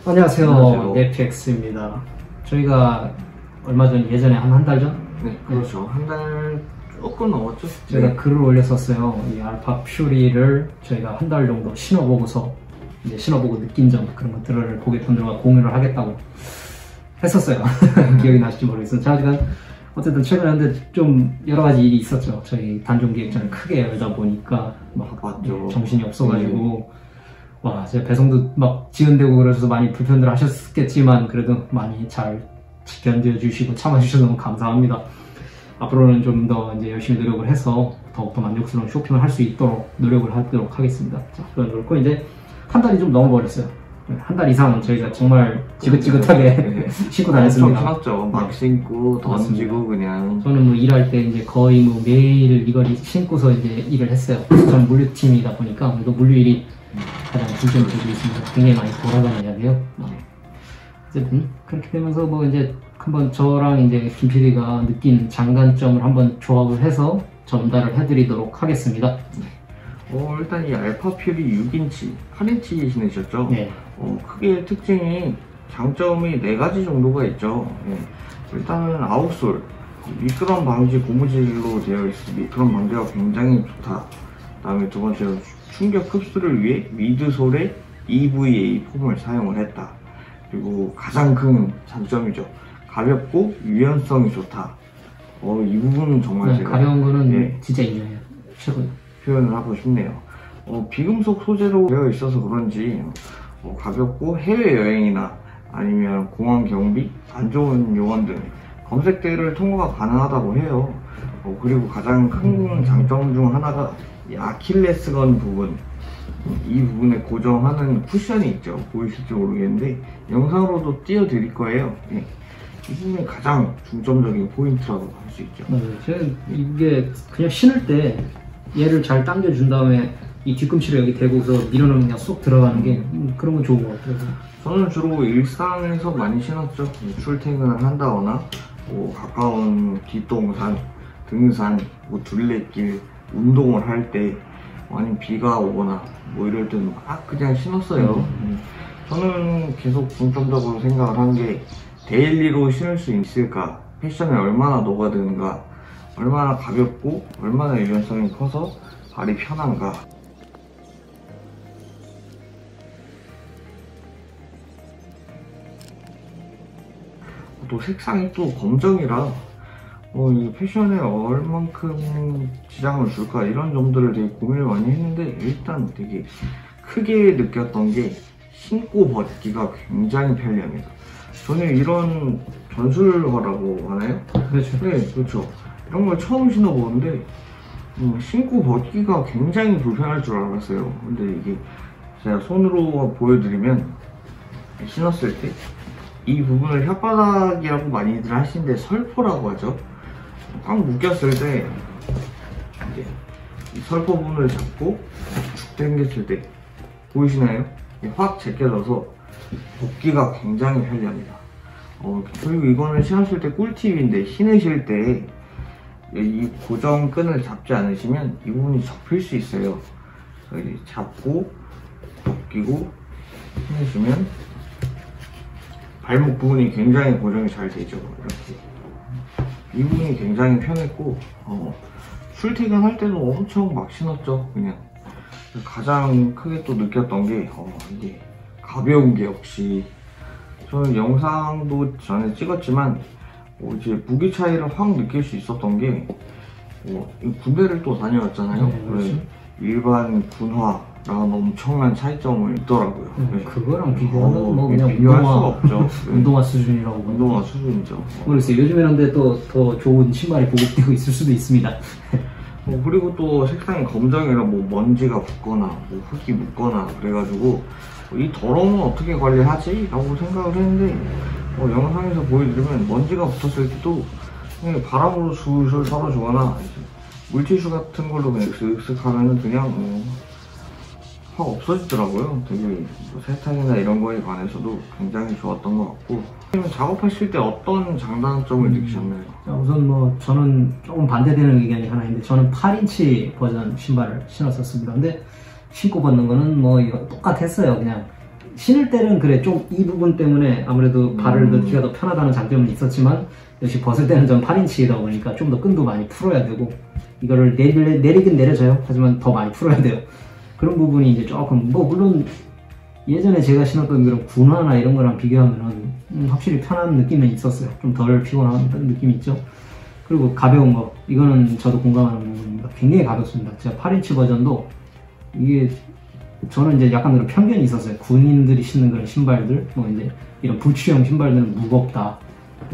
안녕하세요. 네피엑스입니다. 저희가 얼마 전 예전에 한 달 전? 네, 그렇죠. 한 달 조금 넘었죠. 저희가 글을 올렸었어요. 이 알파 퓨리를 저희가 한 달 정도 신어보고서 이제 신어보고 느낀 점 그런 것들을 고객분들과 공유를 하겠다고 했었어요. 기억이 나실지 모르겠어요. 제가 어쨌든 최근에 근데 좀 여러 가지 일이 있었죠. 저희 단종 기획전을 크게 열다 보니까 막 맞죠. 정신이 없어가지고 와, 제 배송도 막 지연되고 그러셔서 많이 불편들 하셨겠지만 그래도 많이 잘 견뎌 주시고 참아주셔서 너무 감사합니다. 앞으로는 좀 더 이제 열심히 노력을 해서 더욱더 만족스러운 쇼핑을 할 수 있도록 노력을 하도록 하겠습니다. 자, 그렇고 이제 한 달이 좀 넘어버렸어요. 한 달 이상 저희가 정말 지긋지긋하게 신고 다녔습니다. 신었죠. 막 신고 던지고 그냥. 저는 뭐 일할 때 이제 거의 뭐 매일 이걸 신고서 이제 일을 했어요. 저는 물류팀이다 보니까 또 물류일이 가장 중점이 되고 있습니다. 굉장히 많이 돌아다녀야 돼요. 어쨌든 그렇게 되면서 뭐 이제 한번 저랑 이제 김 PD가 느낀 장단점을 한번 조합을 해서 전달을 해드리도록 하겠습니다. 일단 이 알파 퓨리 6인치, 8인치 신으셨죠? 네. 크게 특징이 장점이 4가지 정도가 있죠. 일단은 아웃솔, 미끄럼 방지 고무질로 되어 있어 미끄럼 방지가 굉장히 좋다. 그 다음에 두 번째로 충격 흡수를 위해 미드솔에 EVA 폼을 사용을 했다. 그리고 가장 큰 장점이죠. 가볍고 유연성이 좋다. 이 부분은 정말 제가 가벼운 거는 진짜 인정해요. 최고예요. 표현을 하고 싶네요. 비금속 소재로 되어 있어서 그런지 가볍고 해외여행이나 아니면 공항 경비, 안 좋은 요원 등 검색대를 통과가 가능하다고 해요. 그리고 가장 큰 장점 중 하나가 이 아킬레스건 부분, 이 부분에 고정하는 쿠션이 있죠. 보이실지 모르겠는데 영상으로도 띄워드릴 거예요. 이 부분이 가장 중점적인 포인트라고 할 수 있죠. 저는 이게 그냥 신을 때 얘를 잘 당겨준 다음에 이 뒤꿈치를 여기 대고서 밀어넣으면 그냥 쏙 들어가는 게 그런 건 좋은 것 같아요. 저는 주로 일상에서 많이 신었죠. 출퇴근을 한다거나 가까운 뒷동산, 등산, 둘레길, 운동을 할 때 아니면 비가 오거나 뭐 이럴 때는 막 그냥 신었어요. 저는 계속 중점적으로 생각을 한 게 데일리로 신을 수 있을까, 패션에 얼마나 녹아드는가, 얼마나 가볍고 얼마나 유연성이 커서 발이 편한가. 또 색상이 또 검정이라 이 패션에 얼만큼 지장을 줄까 이런 점들을 되게 고민을 많이 했는데 일단 되게 크게 느꼈던 게 신고 벗기가 굉장히 편리합니다. 저는 이런 전술화라고 하나요? 그렇죠. 네, 그렇죠. 이런 걸 처음 신어보는데 신고 벗기가 굉장히 불편할 줄 알았어요. 근데 이게 제가 손으로 보여드리면 신었을 때 이 부분을 혓바닥이라고 많이들 하시는데 설포라고 하죠. 꽉 묶였을 때 이제 이 설포 부분을 잡고 쭉 당겼을 때 보이시나요? 확 제껴져서 벗기가 굉장히 편리합니다. 그리고 이거는 신었을 때 꿀팁인데 신으실 때 이 고정끈을 잡지 않으시면 이 부분이 접힐 수 있어요. 그래서 이제 잡고 벗기고 신으시면 발목 부분이 굉장히 고정이 잘 되죠. 이렇게 이 부분이 굉장히 편했고 출퇴근할 때도 엄청 막 신었죠. 그냥 가장 크게 또 느꼈던 게 이게 가벼운 게 역시 저는 영상도 전에 찍었지만 이제 무게 차이를 확 느낄 수 있었던 게 군대를 또 다녀왔잖아요. 그렇죠. 일반 군화랑은 엄청난 차이점을 있더라고요. 그거랑 비교하면 뭐 그냥 비교할 수가 없죠. 운동화 수준이라고. 운동화 수준이죠. 모르겠어요. 요즘에는 근데 또 더 좋은 신발이 보급되고 있을 수도 있습니다. 그리고 또 색상이 검정이라 뭐 먼지가 붙거나 뭐 흙이 묻거나 그래가지고 이 더러움은 어떻게 관리하지? 라고 생각을 했는데 영상에서 보여드리면 먼지가 붙었을 때도 그냥 바람으로 술술 썰어주거나 물티슈 같은 걸로 그냥 슥슥 하면은 그냥 확 없어지더라고요. 되게 세탁이나 이런 거에 관해서도 굉장히 좋았던 것 같고. 작업하실 때 어떤 장단점을 느끼셨나요? 우선 뭐 저는 조금 반대되는 의견이 하나 있는데 저는 8인치 버전 신발을 신었었습니다. 근데 신고 벗는 거는 뭐 이거 똑같았어요. 그냥 신을 때는 그래 좀 이 부분 때문에 아무래도 발을 넣기가 더 편하다는 장점은 있었지만 역시 벗을 때는 전 8인치이다 보니까 좀 더 끈도 많이 풀어야 되고 이거를 내리긴 내려져요. 하지만 더 많이 풀어야 돼요. 그런 부분이 이제 조금 뭐 물론 예전에 제가 신었던 그런 군화나 이런 거랑 비교하면은 확실히 편한 느낌은 있었어요. 좀 덜 피곤한 느낌이 있죠. 그리고 가벼운 거 이거는 저도 공감하는 부분입니다. 굉장히 가볍습니다. 제가 8인치 버전도 이게 저는 이제 약간 그런 편견이 있었어요. 군인들이 신는 그런 신발들 뭐 이제 이런 부츠형 신발들은 무겁다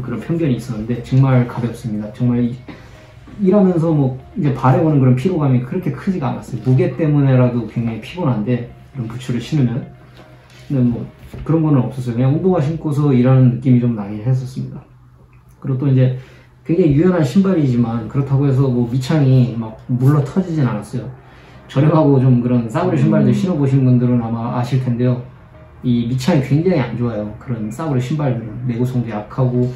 그런 편견이 있었는데 정말 가볍습니다. 정말 일하면서 뭐 이제 발에 오는 그런 피로감이 그렇게 크지가 않았어요. 무게 때문에라도 굉장히 피곤한데 이런 부츠를 신으면 근데 뭐 그런 거는 없었어요. 그냥 운동화 신고서 일하는 느낌이 좀 나긴 했었습니다. 그리고 또 이제 굉장히 유연한 신발이지만 그렇다고 해서 뭐 밑창이 막 물러 터지진 않았어요. 저렴하고 좀 그런 싸구려 신발들 신어보신 분들은 아마 아실 텐데요. 이 밑창이 굉장히 안 좋아요. 그런 싸구려 신발들은 내구성도 약하고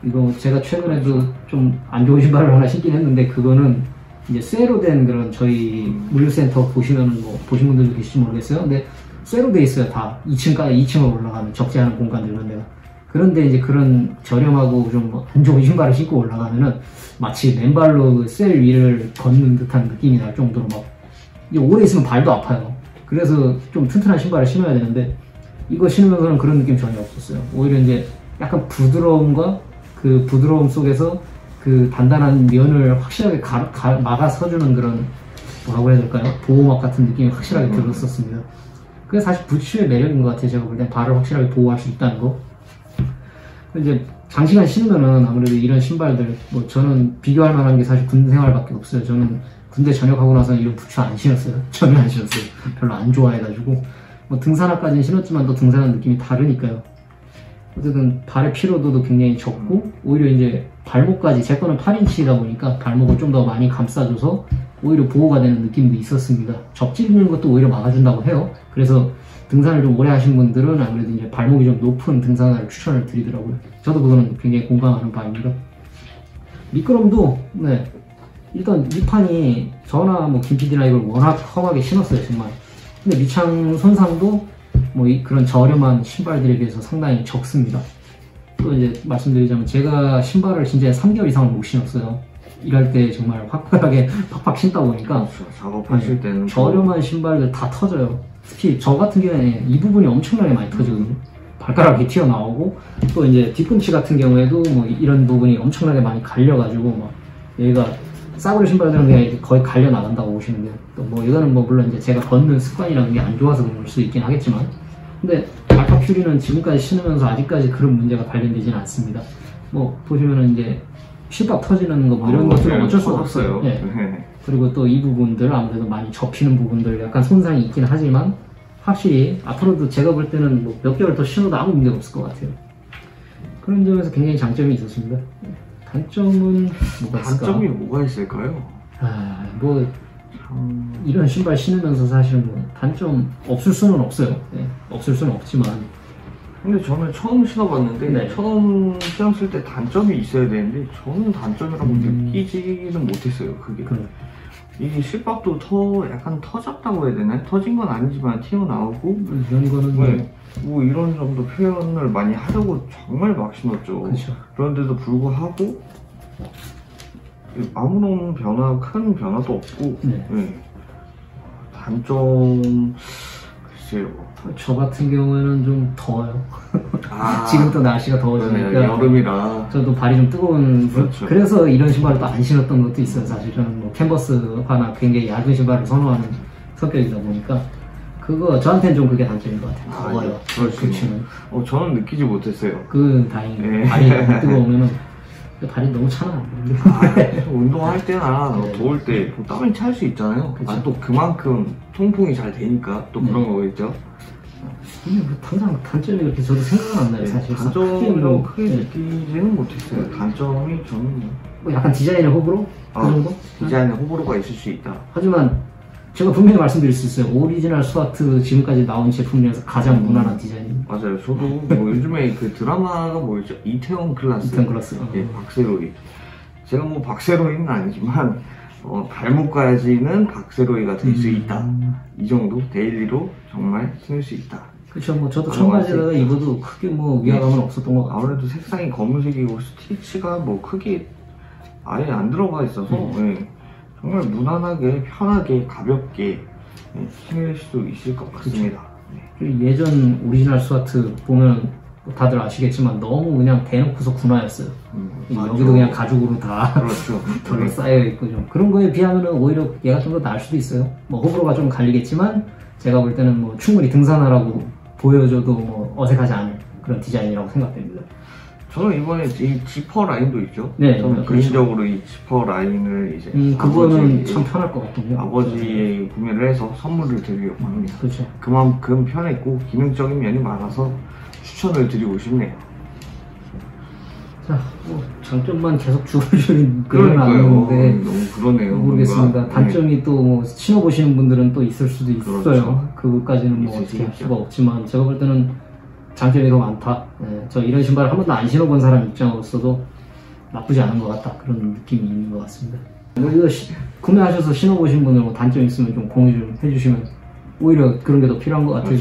이거 제가 최근에도 좀 안 좋은 신발을 하나 신긴 했는데 그거는 이제 쇠로 된 그런 저희 물류센터 보시면은 뭐 보신 분들도 계실지 모르겠어요. 근데 쇠로 돼 있어요. 다 2층으로 올라가면 적지 않은 공간들 그런 데가. 그런데 이제 그런 저렴하고 좀 안 좋은 신발을 신고 올라가면은 마치 맨발로 쇠 위를 걷는 듯한 느낌이 날 정도로 막 이게 오래 있으면 발도 아파요. 그래서 좀 튼튼한 신발을 신어야 되는데 이거 신으면서는 그런 느낌 전혀 없었어요. 오히려 이제 약간 부드러움과 그 부드러움 속에서 그 단단한 면을 확실하게 막아서주는 그런 뭐라고 해야 될까요? 보호막 같은 느낌이 확실하게 들었었습니다. 그게 사실 부츠의 매력인 것 같아요. 제가 볼 땐 발을 확실하게 보호할 수 있다는 거. 이제 장시간 신으면은 아무래도 이런 신발들 뭐 저는 비교할 만한 게 사실 군대 생활밖에 없어요. 저는 군대 전역하고 나서는 이런 부츠 안 신었어요. 전혀 안 신었어요. 별로 안 좋아해가지고 뭐 등산화까지는 신었지만 또 등산하는 느낌이 다르니까요. 어쨌든 발의 피로도도 굉장히 적고 오히려 이제 발목까지 제 거는 8인치이다 보니까 발목을 좀 더 많이 감싸줘서 오히려 보호가 되는 느낌도 있었습니다. 접지르는 것도 오히려 막아준다고 해요. 그래서 등산을 좀 오래 하신 분들은 아무래도 이제 발목이 좀 높은 등산화를 추천을 드리더라고요. 저도 그거는 굉장히 공감하는 바입니다. 미끄럼도 네 일단 밑판이 저나 뭐 김PD나 이걸 워낙 험하게 신었어요 정말. 근데 밑창 손상도 뭐 그런 저렴한 신발들에 비해서 상당히 적습니다. 또 이제 말씀드리자면 제가 신발을 진짜 3개월 이상을 못 신었어요. 일할 때 정말 화끈하게 팍팍 신다 보니까 작업하실 때는 저렴한 신발들 다 터져요. 특히 저 같은 경우에는 이 부분이 엄청나게 많이 터지거든요. 발가락이 튀어나오고 또 이제 뒤꿈치 같은 경우에도 뭐 이런 부분이 엄청나게 많이 갈려가지고 막 얘가 싸구려 신발들은 그냥 거의 갈려 나간다고 보시는데 또 뭐 이거는 뭐 물론 이제 제가 걷는 습관이라는 게 안 좋아서 그럴 수도 있긴 하겠지만 근데 알파 퓨리는 지금까지 신으면서 아직까지 그런 문제가 발견되지는 않습니다. 뭐 보시면은 이제 실밥 터지는 거 뭐 이런 것들은 어쩔 수가 없어요. 네. 그리고 또 이 부분들 아무래도 많이 접히는 부분들 약간 손상이 있긴 하지만 확실히 앞으로도 제가 볼 때는 뭐 몇 개월 더 신어도 아무 문제가 없을 것 같아요. 그런 점에서 굉장히 장점이 있었습니다. 단점은 뭐가 있을까? 단점이 뭐가 있을까요? 뭐 이런 신발 신으면서 사실 뭐 단점 없을 수는 없어요. 네. 없을 수는 없지만 근데 저는 처음 신어봤는데 네. 처음 신었을 때 단점이 있어야 되는데 저는 단점이라고 느끼지는 못했어요. 그게 이게 실밥도 약간 터졌다고 해야 되나? 터진 건 아니지만 튀어나오고 이런 거는 뭐 이런 점도 표현을 많이 하려고 정말 막 신었죠. 그렇죠. 그런데도 불구하고 아무런 큰 변화도 없고 단점 글쎄요. 저 같은 경우에는 좀 더워요. 지금 또 날씨가 더워지니까 여름이라 저도 발이 좀 뜨거운 그렇죠. 그래서 이런 신발을 또 안 신었던 것도 있어요. 사실 저는 뭐 캔버스화나 굉장히 얇은 신발을 선호하는 성격이다 보니까 그거 저한테는 좀 그게 단점인 것 같아요. 더워요. 그렇죠. 저는 느끼지 못했어요. 그 다행이에요. 발이 너무 뜨거우면은 발이 너무 차나. 운동할 때나 더울 때 땀이 찰 수 있잖아요. 또 그만큼 통풍이 잘 되니까 또 그런 거겠죠. 당장 단점이 그렇게 저도 생각은 안 나요. 사실 단점으로 크게 느끼지는 못했어요. 단점이 저는 뭐 약간 디자인의 호불호? 그 정도? 디자인의 호불호가 있을 수 있다. 하지만 제가 분명히 말씀드릴 수 있어요. 오리지널 스와트 지금까지 나온 제품 중에서 가장 무난한 디자인. 맞아요. 저도 뭐 요즘에 그 드라마가 뭐였죠? 이태원 클라스. 박세로이. 제가 뭐 박세로이는 아니지만 발목까지는 박세로이가 될 수 있다. 이 정도 데일리로 정말 신을 수 있다. 그렇죠. 뭐 저도 청바지에다가 입어도 크게 뭐 위화감은 없었던 것 같아요. 아무래도 색상이 검은색이고 스티치가 뭐 크게 아예 안 들어가 있어서 예, 정말 무난하게 편하게 가볍게 예, 신을 수 있을 것 같습니다. 그리고 예전 오리지널 스와트 보면 다들 아시겠지만 너무 그냥 대놓고서 군화였어요. 여기도 그냥 가죽으로 다 그렇죠. 덜 쌓여있고 좀 그런 거에 비하면은 오히려 얘가 좀 더 나을 수도 있어요. 뭐 호불호가 좀 갈리겠지만 제가 볼 때는 뭐 충분히 등산화라고 보여줘도 뭐 어색하지 않은 그런 디자인이라고 생각됩니다. 저는 이번에 이 지퍼 라인도 있죠. 네, 저는 그렇죠. 개인적으로 이 지퍼 라인을 이제 그거는 참 편할 것 같군요. 아버지의 구매를 해서 선물을 드리려고 합니다. 그렇죠. 그만큼 편했고 기능적인 면이 많아서 추천을 드리고 싶네요. 자, 뭐 장점만 계속 주어주는 그런 그러니까요. 안는데 너무 그러네요. 모르겠습니다. 뭔가. 단점이 또 뭐 신어보시는 분들은 또 있을 수도 있어요. 그렇죠. 그것까지는 뭐 있을 어떻게 할 수 수가 없지만 제가 볼 때는 장점이 더 많다. 예, 저 이런 신발을 한 번도 안 신어본 사람 입장으로서도 나쁘지 않은 것 같다. 그런 느낌이 있는 것 같습니다. 뭐 이거 구매하셔서 신어보신 분들 뭐 단점 있으면 좀 공유 좀 해주시면 오히려 그런 게 더 필요한 것 같아요.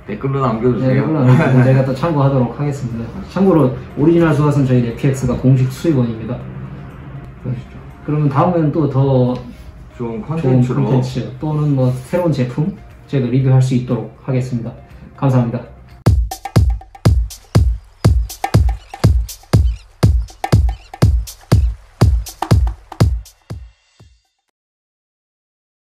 댓글로 남겨주세요. 네, 제가 또 참고하도록 하겠습니다. 참고로 오리지널 스왓은 저희 래피엑스가 공식 수입원입니다. 그러면 다음에는 또 더 좋은 좋은 컨텐츠로 콘텐츠 또는 뭐 새로운 제품 제가 리뷰할 수 있도록 하겠습니다. 감사합니다.